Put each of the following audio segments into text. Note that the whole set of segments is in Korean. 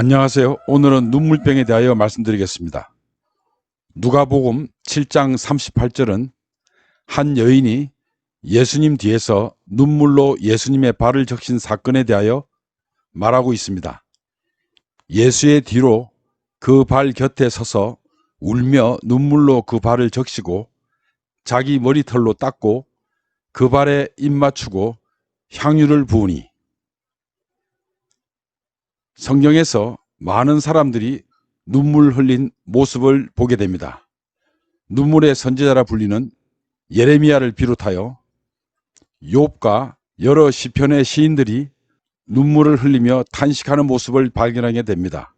안녕하세요. 오늘은 눈물병에 대하여 말씀드리겠습니다. 누가복음 7장 38절은 한 여인이 예수님 뒤에서 눈물로 예수님의 발을 적신 사건에 대하여 말하고 있습니다. 예수의 뒤로 그 발 곁에 서서 울며 눈물로 그 발을 적시고 자기 머리털로 닦고 그 발에 입 맞추고 향유를 부으니, 성경에서 많은 사람들이 눈물 흘린 모습을 보게 됩니다. 눈물의 선지자라 불리는 예레미야를 비롯하여 욥과 여러 시편의 시인들이 눈물을 흘리며 탄식하는 모습을 발견하게 됩니다.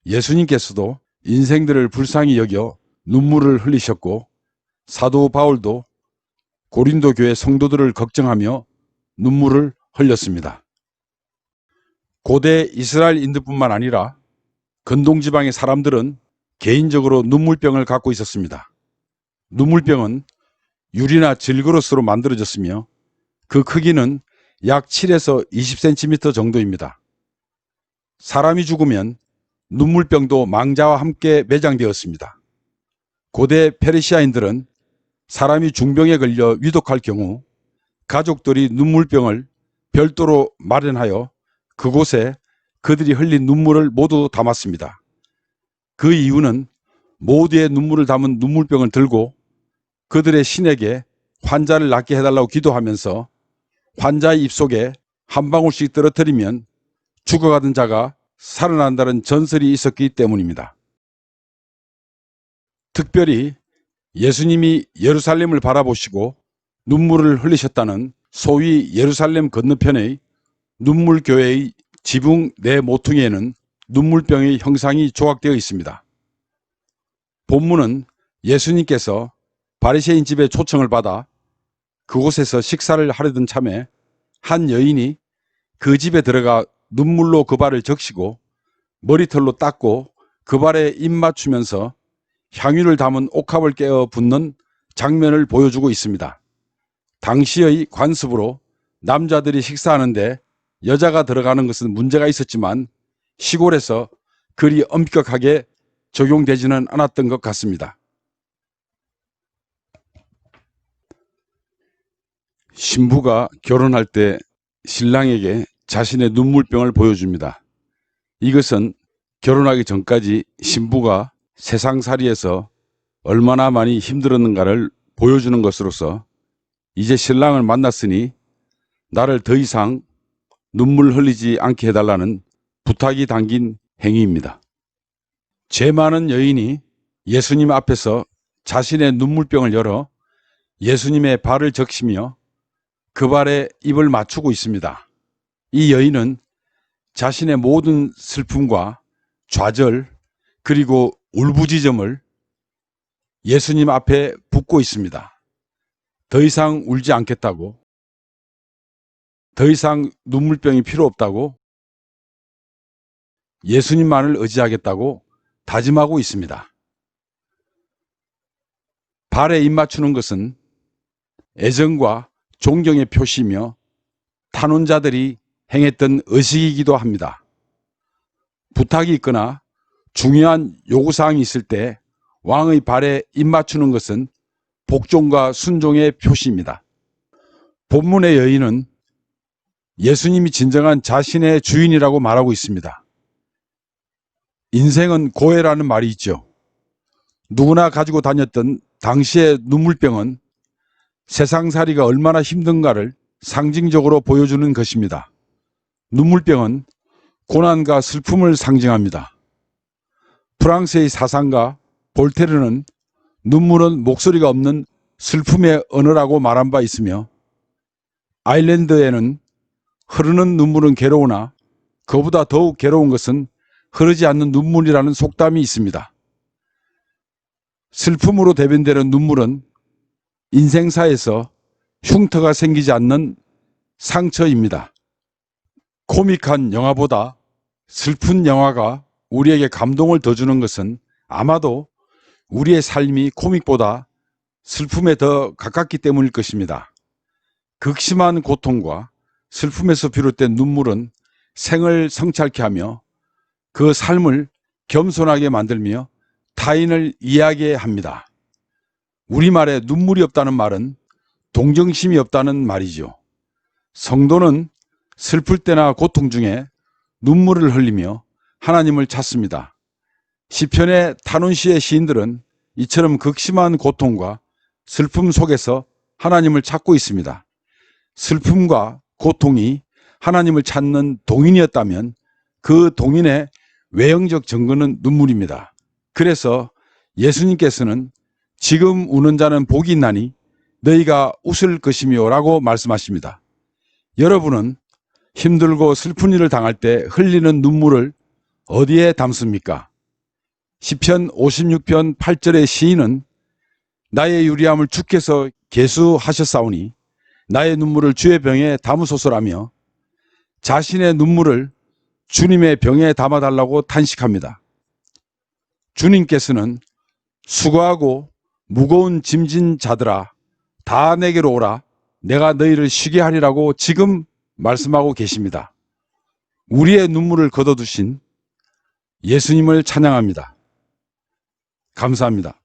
예수님께서도 인생들을 불쌍히 여겨 눈물을 흘리셨고, 사도 바울도 고린도 교회 성도들을 걱정하며 눈물을 흘렸습니다. 고대 이스라엘인들뿐만 아니라 근동지방의 사람들은 개인적으로 눈물병을 갖고 있었습니다. 눈물병은 유리나 질그릇으로 만들어졌으며 그 크기는 약 7에서 20cm 정도입니다. 사람이 죽으면 눈물병도 망자와 함께 매장되었습니다. 고대 페르시아인들은 사람이 중병에 걸려 위독할 경우 가족들이 눈물병을 별도로 마련하여 그곳에 그들이 흘린 눈물을 모두 담았습니다. 그 이유는 모두의 눈물을 담은 눈물병을 들고 그들의 신에게 환자를 낫게 해달라고 기도하면서 환자의 입속에 한 방울씩 떨어뜨리면 죽어가던 자가 살아난다는 전설이 있었기 때문입니다. 특별히 예수님이 예루살렘을 바라보시고 눈물을 흘리셨다는 소위 예루살렘 건너편의 눈물교회의 지붕 네 모퉁이에는 눈물병의 형상이 조각되어 있습니다. 본문은 예수님께서 바리새인 집에 초청을 받아 그곳에서 식사를 하려던 참에 한 여인이 그 집에 들어가 눈물로 그 발을 적시고 머리털로 닦고 그 발에 입 맞추면서 향유를 담은 옥합을 깨어 붓는 장면을 보여주고 있습니다. 당시의 관습으로 남자들이 식사하는데 여자가 들어가는 것은 문제가 있었지만 시골에서 그리 엄격하게 적용되지는 않았던 것 같습니다. 신부가 결혼할 때 신랑에게 자신의 눈물병을 보여줍니다. 이것은 결혼하기 전까지 신부가 세상살이에서 얼마나 많이 힘들었는가를 보여주는 것으로서 이제 신랑을 만났으니 나를 더 이상 눈물 흘리지 않게 해달라는 부탁이 담긴 행위입니다. 죄 많은 여인이 예수님 앞에서 자신의 눈물병을 열어 예수님의 발을 적시며 그 발에 입을 맞추고 있습니다. 이 여인은 자신의 모든 슬픔과 좌절 그리고 울부짖음을 예수님 앞에 붓고 있습니다. 더 이상 울지 않겠다고, 더 이상 눈물병이 필요 없다고, 예수님만을 의지하겠다고 다짐하고 있습니다. 발에 입 맞추는 것은 애정과 존경의 표시이며 탄원자들이 행했던 의식이기도 합니다. 부탁이 있거나 중요한 요구사항이 있을 때 왕의 발에 입 맞추는 것은 복종과 순종의 표시입니다. 본문의 여인은 예수님이 진정한 자신의 주인이라고 말하고 있습니다. 인생은 고해라는 말이 있죠. 누구나 가지고 다녔던 당시의 눈물병은 세상살이가 얼마나 힘든가를 상징적으로 보여주는 것입니다. 눈물병은 고난과 슬픔을 상징합니다. 프랑스의 사상가 볼테르는 눈물은 목소리가 없는 슬픔의 언어라고 말한 바 있으며, 아일랜드에는 흐르는 눈물은 괴로우나 그보다 더욱 괴로운 것은 흐르지 않는 눈물이라는 속담이 있습니다. 슬픔으로 대변되는 눈물은 인생사에서 흉터가 생기지 않는 상처입니다. 코믹한 영화보다 슬픈 영화가 우리에게 감동을 더 주는 것은 아마도 우리의 삶이 코믹보다 슬픔에 더 가깝기 때문일 것입니다. 극심한 고통과 슬픔에서 비롯된 눈물은 생을 성찰케 하며 그 삶을 겸손하게 만들며 타인을 이해하게 합니다. 우리말에 눈물이 없다는 말은 동정심이 없다는 말이죠. 성도는 슬플 때나 고통 중에 눈물을 흘리며 하나님을 찾습니다. 시편의 탄원시의 시인들은 이처럼 극심한 고통과 슬픔 속에서 하나님을 찾고 있습니다. 슬픔과 고통이 하나님을 찾는 동인이었다면 그 동인의 외형적 증거는 눈물입니다. 그래서 예수님께서는 지금 우는 자는 복이 있나니 너희가 웃을 것이며 라고 말씀하십니다. 여러분은 힘들고 슬픈 일을 당할 때 흘리는 눈물을 어디에 담습니까? 시편 56편 8절의 시인은 나의 유리함을 주께서 계수하셨사오니 나의 눈물을 주의 병에 담으소서라며 자신의 눈물을 주님의 병에 담아달라고 탄식합니다. 주님께서는 수고하고 무거운 짐진 자들아 다 내게로 오라 내가 너희를 쉬게 하리라고 지금 말씀하고 계십니다. 우리의 눈물을 거둬두신 예수님을 찬양합니다. 감사합니다.